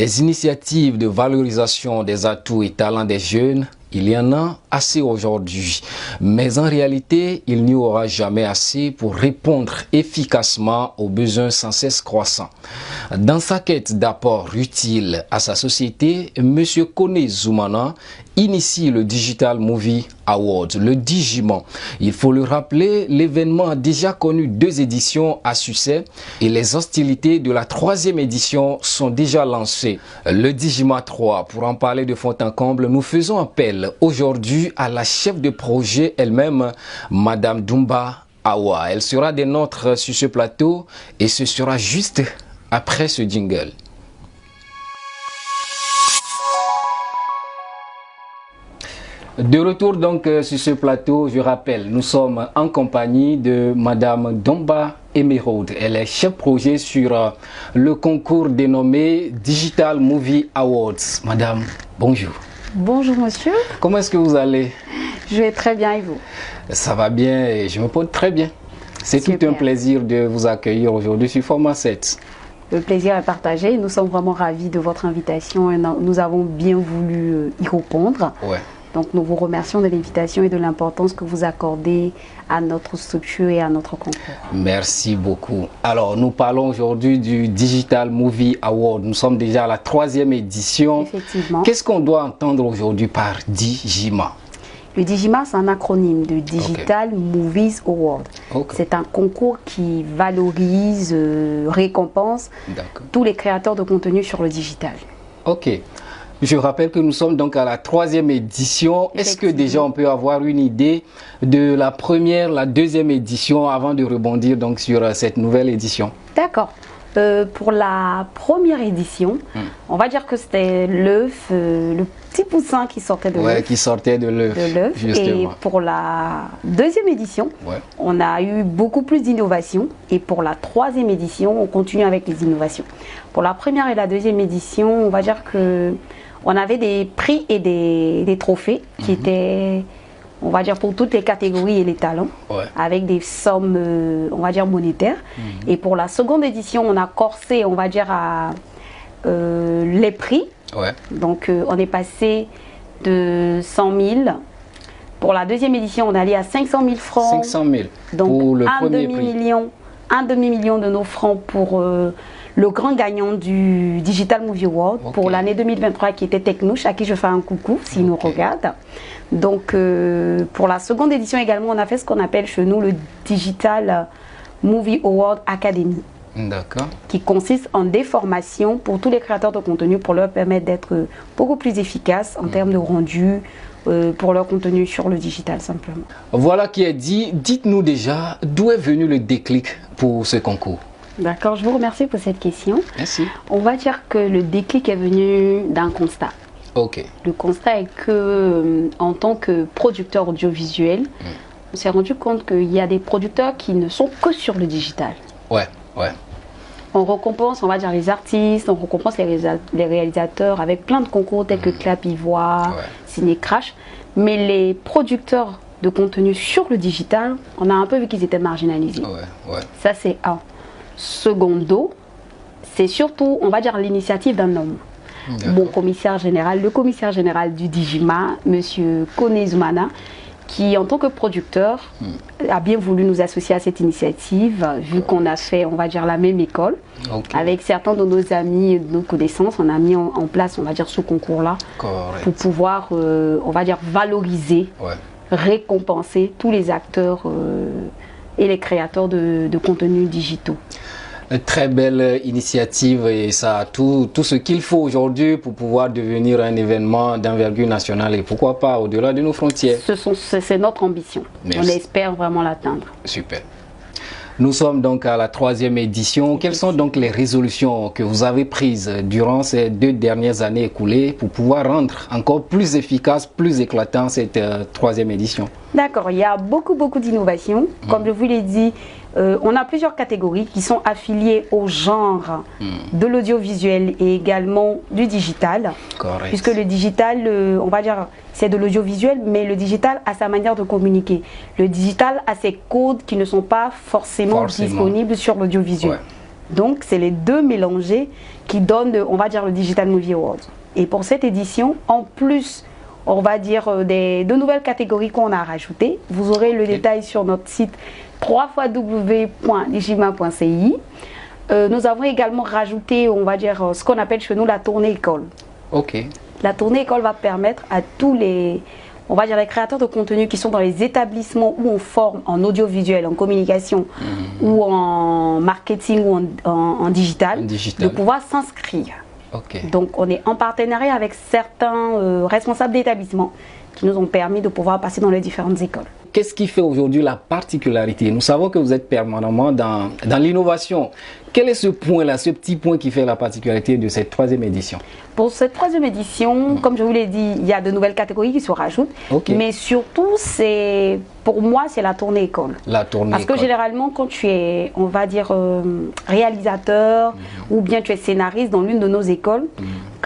Des initiatives de valorisation des atouts et talents des jeunes, il y en a assez aujourd'hui, mais en réalité, il n'y aura jamais assez pour répondre efficacement aux besoins sans cesse croissants. Dans sa quête d'apport utile à sa société, M. Kone Zoumana initie le Digital Movie Award, le Digimon. Il faut le rappeler, l'événement a déjà connu 2 éditions à succès et les hostilités de la 3e édition sont déjà lancées. Le Digima 3, pour en parler de fond en comble, nous faisons appel aujourd'hui à la chef de projet elle-même, Madame Dumba Awa. Elle sera des nôtres sur ce plateau et ce sera juste après ce jingle. De retour donc sur ce plateau, je rappelle, nous sommes en compagnie de Madame Dumba Emeraude. Elle est chef projet sur le concours dénommé Digital Movie Awards. Madame, bonjour. Bonjour monsieur. Comment est-ce que vous allez? Je vais très bien et vous? Ça va bien et je me porte très bien. C'est tout un plaisir de vous accueillir aujourd'hui sur Format 7. Le plaisir est partagé. Nous sommes vraiment ravis de votre invitation et nous avons bien voulu y répondre. Ouais. Donc nous vous remercions de l'invitation et de l'importance que vous accordez à notre structure et à notre concours. Merci beaucoup. Alors nous parlons aujourd'hui du Digital Movie Award. Nous sommes déjà à la 3e édition. Effectivement. Qu'est-ce qu'on doit entendre aujourd'hui par Digima? Le Digima, c'est un acronyme de Digital Movies Award. C'est un concours qui valorise, récompense tous les créateurs de contenu sur le digital. Ok. Je rappelle que nous sommes donc à la 3e édition. Est-ce que déjà on peut avoir une idée de la première, la 2e édition avant de rebondir donc sur cette nouvelle édition? D'accord. Pour la première édition, on va dire que c'était l'œuf, le petit poussin qui sortait de l'œuf. Ouais, qui sortait de l'œuf. Et pour la 2e édition, on a eu beaucoup plus d'innovations. Et pour la 3e édition, on continue avec les innovations. Pour la première et la 2e édition, on va dire que on avait des prix et des trophées qui étaient, on va dire, pour toutes les catégories et les talents, avec des sommes, on va dire, monétaires. Et pour la 2e édition, on a corsé, on va dire, à les prix. Donc, on est passé de 100 000. Pour la 2e édition, on est allé à 500 000 francs. 500 000 donc, pour le premier prix. Un demi-million de nos francs pour le grand gagnant du Digital Movie Award pour l'année 2023 qui était Technouche, à qui je fais un coucou s'il nous regarde. Donc pour la 2e édition également, on a fait ce qu'on appelle chez nous le Digital Movie Award Academy. D'accord. Qui consiste en des formations pour tous les créateurs de contenu pour leur permettre d'être beaucoup plus efficaces en termes de rendu, pour leur contenu sur le digital simplement. Voilà qui est dit. Dites-nous déjà d'où est venu le déclic pour ce concours. D'accord, je vous remercie pour cette question. Merci. On va dire que le déclic est venu d'un constat. Ok. Le constat est que en tant que producteur audiovisuel, on s'est rendu compte qu'il y a des producteurs qui ne sont que sur le digital. Ouais. On récompense, on va dire, les artistes, on récompense les réalisateurs avec plein de concours tels que Clap Ivoire, Ciné Crash. Mais les producteurs de contenu sur le digital, on a un peu vu qu'ils étaient marginalisés. Ça, c'est un. Secondo, c'est surtout, on va dire, l'initiative d'un homme. Mon commissaire général, le commissaire général du Digima, Monsieur Kone Zoumana, qui en tant que producteur a bien voulu nous associer à cette initiative, vu qu'on a fait, on va dire, la même école. Avec certains de nos amis, de nos connaissances, on a mis en place, on va dire, ce concours-là pour pouvoir, on va dire, valoriser, récompenser tous les acteurs et les créateurs de contenus digitaux. Une très belle initiative et ça a tout ce qu'il faut aujourd'hui pour pouvoir devenir un événement d'envergure nationale et pourquoi pas au-delà de nos frontières. C'est notre ambition. Merci. On espère vraiment l'atteindre. Super. Nous sommes donc à la 3e édition. Quelles sont donc les résolutions que vous avez prises durant ces 2 dernières années écoulées pour pouvoir rendre encore plus efficace, plus éclatant cette 3e édition? D'accord, il y a beaucoup d'innovations. Comme je vous l'ai dit, on a plusieurs catégories qui sont affiliées au genre de l'audiovisuel et également du digital. Correct. Puisque le digital, on va dire, c'est de l'audiovisuel, mais le digital a sa manière de communiquer. Le digital a ses codes qui ne sont pas forcément disponibles sur l'audiovisuel. Donc, c'est les deux mélangés qui donnent, on va dire, le Digital Movie Awards. Et pour cette édition, en plus, on va dire, de nouvelles catégories qu'on a rajoutées, vous aurez le détail sur notre site www.digima.ci. Nous avons également rajouté, on va dire, ce qu'on appelle chez nous la tournée école. Ok. La tournée école va permettre à tous les, on va dire, les créateurs de contenu qui sont dans les établissements où on forme en audiovisuel, en communication ou en marketing ou en digital, de pouvoir s'inscrire. Okay. Donc on est en partenariat avec certains responsables d'établissements qui nous ont permis de pouvoir passer dans les différentes écoles. Qu'est-ce qui fait aujourd'hui la particularité? Nous savons que vous êtes permanemment dans l'innovation. Quel est ce point-là, ce petit point qui fait la particularité de cette 3e édition? Pour cette 3e édition, comme je vous l'ai dit, il y a de nouvelles catégories qui se rajoutent. Okay. Mais surtout, pour moi, c'est la tournée école. La tournée Parce que généralement, quand tu es, on va dire, réalisateur ou bien tu es scénariste dans l'une de nos écoles,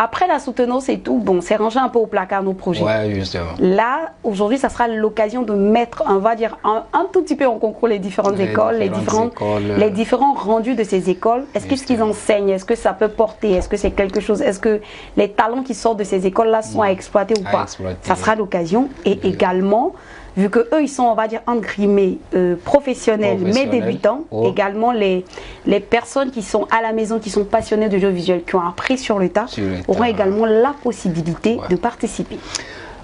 après la soutenance et tout, bon, c'est rangé un peu au placard nos projets. Ouais, justement. Là, aujourd'hui, ça sera l'occasion de mettre, on va dire, un tout petit peu en concours les différentes écoles, les différents rendus de ces écoles. Est-ce que ce qu'ils enseignent, est-ce que ça peut porter, est-ce que c'est quelque chose, est-ce que les talents qui sortent de ces écoles-là sont à exploiter ou pas? Ça sera l'occasion. Et également, vu que eux ils sont, on va dire, entre guillemets, professionnels mais débutants, également les personnes qui sont à la maison, qui sont passionnées de jeux visuels, qui ont appris sur le tas, auront également la possibilité de participer.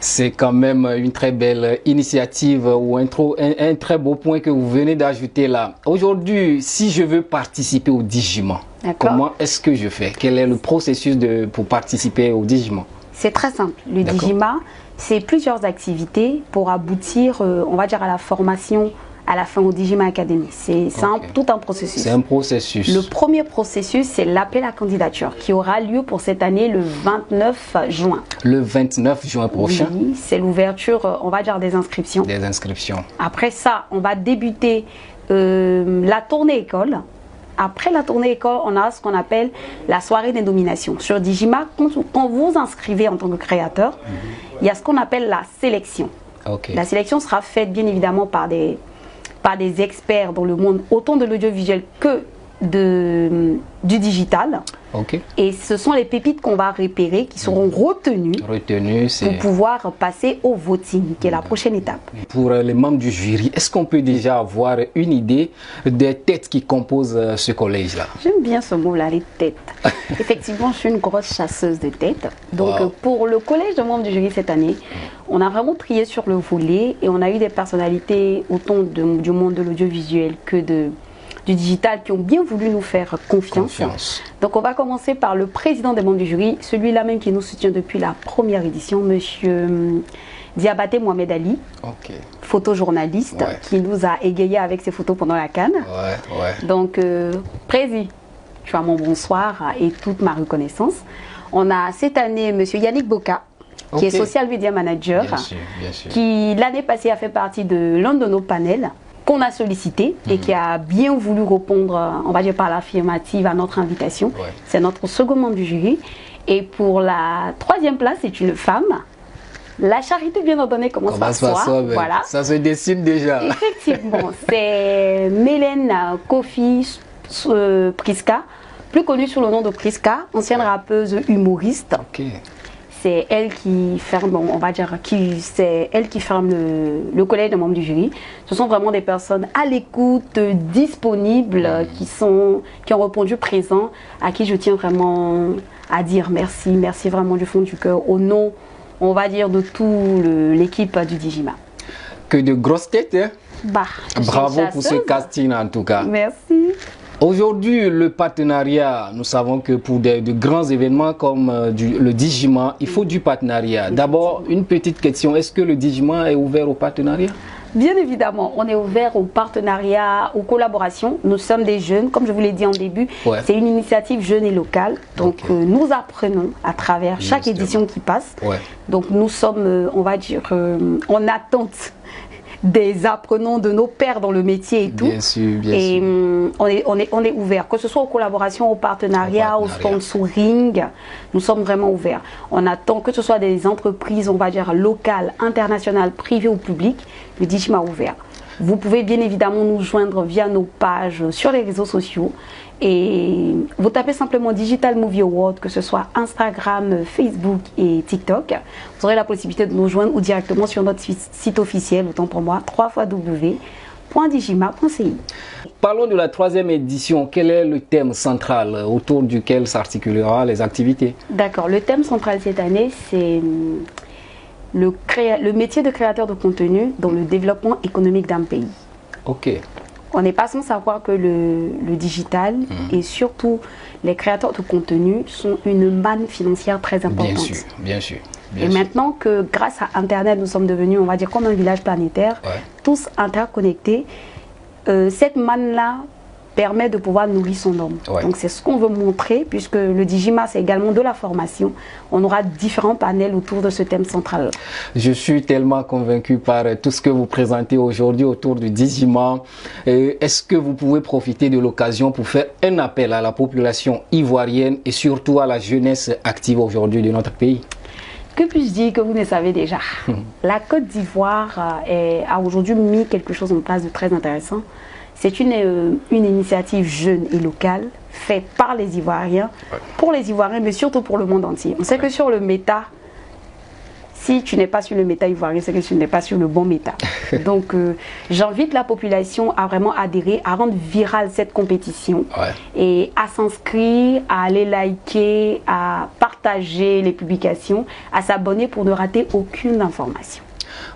C'est quand même une très belle initiative ou un très beau point que vous venez d'ajouter là. Aujourd'hui, si je veux participer au Digima, comment est-ce que je fais? Quel est le processus pour participer au Digima? C'est très simple. Le Digima, c'est plusieurs activités pour aboutir, on va dire, à la formation à la fin au Digima Academy. C'est tout un processus. C'est un processus. Le premier processus, c'est l'appel à candidature qui aura lieu pour cette année le 29 juin. Le 29 juin prochain? Oui, c'est l'ouverture, on va dire, des inscriptions. Des inscriptions. Après ça, on va débuter la tournée école. Après la tournée école, on a ce qu'on appelle la soirée des nominations. Sur Digima, quand vous inscrivez en tant que créateur, il y a ce qu'on appelle la sélection. La sélection sera faite bien évidemment par des experts dans le monde, autant de l'audiovisuel que du digital. Et ce sont les pépites qu'on va repérer qui seront retenues pour pouvoir passer au voting, qui est la prochaine étape. Pour les membres du jury, est-ce qu'on peut déjà avoir une idée des têtes qui composent ce collège-là? J'aime bien ce mot-là, les têtes. Effectivement, je suis une grosse chasseuse de têtes. Donc, pour le collège de membres du jury cette année, on a vraiment trié sur le volet et on a eu des personnalités autant du monde de l'audiovisuel que du digital qui ont bien voulu nous faire confiance. Donc on va commencer par le président des membres du jury, celui-là même qui nous soutient depuis la première édition, monsieur Diabaté Mohamed Ali, photojournaliste, qui nous a égayé avec ses photos pendant la CAN. Donc Prési, tu as mon bonsoir et toute ma reconnaissance. On a cette année monsieur Yannick Boka, qui est social media manager, bien sûr. Qui l'année passée a fait partie de l'un de nos panels qu'on a sollicité et qui a bien voulu répondre, on va dire, par l'affirmative à notre invitation. C'est notre second membre du jury. Et pour la 3e place, c'est une femme. La charité bien ordonnée commence par soi. Voilà. Ça se dessine déjà. Effectivement, c'est Mélène Kofi Priska, plus connue sous le nom de Priska, ancienne rappeuse humoriste. C'est elle qui ferme, on va dire, c'est elle qui ferme le collège des membres du jury. Ce sont vraiment des personnes à l'écoute, disponibles, qui ont répondu présent, à qui je tiens vraiment à dire merci, merci vraiment du fond du cœur, au nom, on va dire, de toute l'équipe du Digima. Que de grosses têtes, hein? Bravo pour ce casting en tout cas. Merci. Aujourd'hui, le partenariat, nous savons que pour de grands événements comme le Digima, il faut du partenariat. D'abord, une petite question, est-ce que le Digima est ouvert au partenariat? Bien évidemment, on est ouvert au partenariat, aux collaborations. Nous sommes des jeunes, comme je vous l'ai dit en début, c'est une initiative jeune et locale. Donc nous apprenons à travers chaque édition qui passe. Donc nous sommes, on va dire, en attente des apprenants, de nos pairs dans le métier et tout. Bien sûr, bien et on est ouvert, que ce soit aux collaborations, aux partenariats, au sponsoring, nous sommes vraiment ouverts. On attend que ce soit des entreprises, on va dire, locales, internationales, privées ou publiques, le Digima ouvert. Vous pouvez bien évidemment nous joindre via nos pages sur les réseaux sociaux. Et vous tapez simplement Digital Movie Award, que ce soit Instagram, Facebook et TikTok. Vous aurez la possibilité de nous joindre ou directement sur notre site officiel, autant pour moi, www.digima.ci. Parlons de la 3e édition. Quel est le thème central autour duquel s'articulera les activités? D'accord. Le thème central cette année, c'est le métier de créateur de contenu dans le développement économique d'un pays. Ok. On n'est pas sans savoir que le digital et surtout les créateurs de contenu sont une manne financière très importante. Bien sûr, bien sûr. Et maintenant que grâce à Internet, nous sommes devenus, on va dire, comme un village planétaire, tous interconnectés, cette manne-là permet de pouvoir nourrir son homme. Donc c'est ce qu'on veut montrer, puisque le Digima, c'est également de la formation. On aura différents panels autour de ce thème central. Je suis tellement convaincu par tout ce que vous présentez aujourd'hui autour du Digima. Est-ce que vous pouvez profiter de l'occasion pour faire un appel à la population ivoirienne et surtout à la jeunesse active aujourd'hui de notre pays? Que puis-je dire que vous ne savez déjà? La Côte d'Ivoire a aujourd'hui mis quelque chose en place de très intéressant. C'est une initiative jeune et locale, faite par les Ivoiriens, pour les Ivoiriens, mais surtout pour le monde entier. On sait que sur le méta, si tu n'es pas sur le méta ivoirien, c'est que tu n'es pas sur le bon méta. Donc, j'invite la population à vraiment adhérer, à rendre virale cette compétition et à s'inscrire, à aller liker, à partager les publications, à s'abonner pour ne rater aucune information.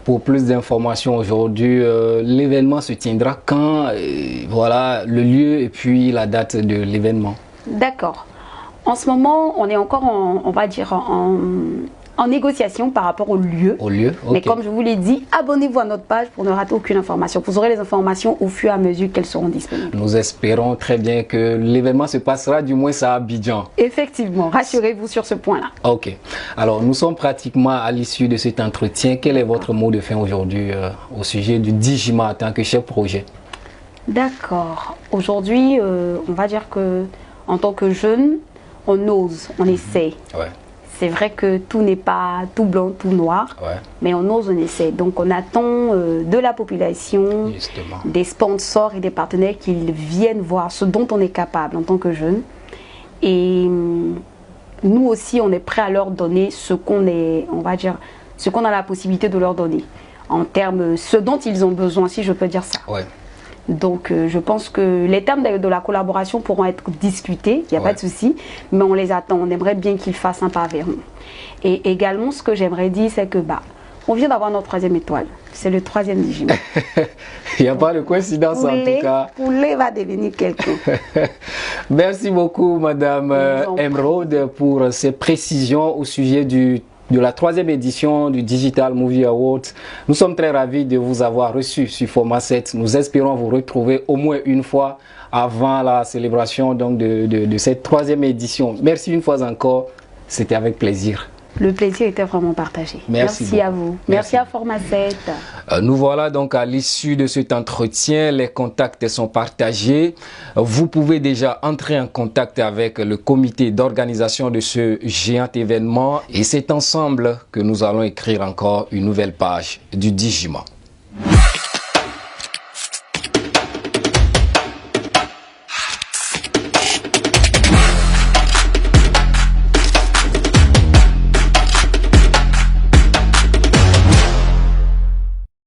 Pour plus d'informations aujourd'hui, l'événement se tiendra quand? Voilà le lieu et puis la date de l'événement. D'accord. En ce moment, on est encore on va dire en négociation par rapport au lieu. Au lieu, Mais comme je vous l'ai dit, abonnez-vous à notre page pour ne rater aucune information. Vous aurez les informations au fur et à mesure qu'elles seront disponibles. Nous espérons très bien que l'événement se passera du moins à Abidjan. Effectivement, rassurez-vous sur ce point-là. Ok. Alors, nous sommes pratiquement à l'issue de cet entretien. Quel est votre mot de fin aujourd'hui au sujet du Digima en tant que chef projet? D'accord. Aujourd'hui, on va dire que en tant que jeune, on ose, on essaie. C'est vrai que tout n'est pas tout blanc, tout noir, mais on ose, on essaie. Donc on attend de la population, des sponsors et des partenaires qu'ils viennent voir ce dont on est capable en tant que jeunes. Et nous aussi, on est prêt à leur donner ce qu'on est, on va dire, ce qu'on a la possibilité de leur donner. En termes, ce dont ils ont besoin, si je peux dire ça. Donc je pense que les termes de la collaboration pourront être discutés, il n'y a pas de souci, mais on les attend, on aimerait bien qu'ils fassent un pas vers nous. Et également ce que j'aimerais dire, c'est que on vient d'avoir notre 3e étoile, c'est le 3e Digima. Il n'y a pas de coïncidence en tout cas. Poulet va devenir quelqu'un. Merci beaucoup Madame Emeraude pour ces précisions au sujet de la 3e édition du Digital Movie Award. Nous sommes très ravis de vous avoir reçu sur Format 7. Nous espérons vous retrouver au moins une fois avant la célébration donc, de cette 3e édition. Merci une fois encore, c'était avec plaisir. Le plaisir était vraiment partagé. Merci à vous. Merci à Format 7. Nous voilà donc à l'issue de cet entretien. Les contacts sont partagés. Vous pouvez déjà entrer en contact avec le comité d'organisation de ce géant événement. Et c'est ensemble que nous allons écrire encore une nouvelle page du Digima.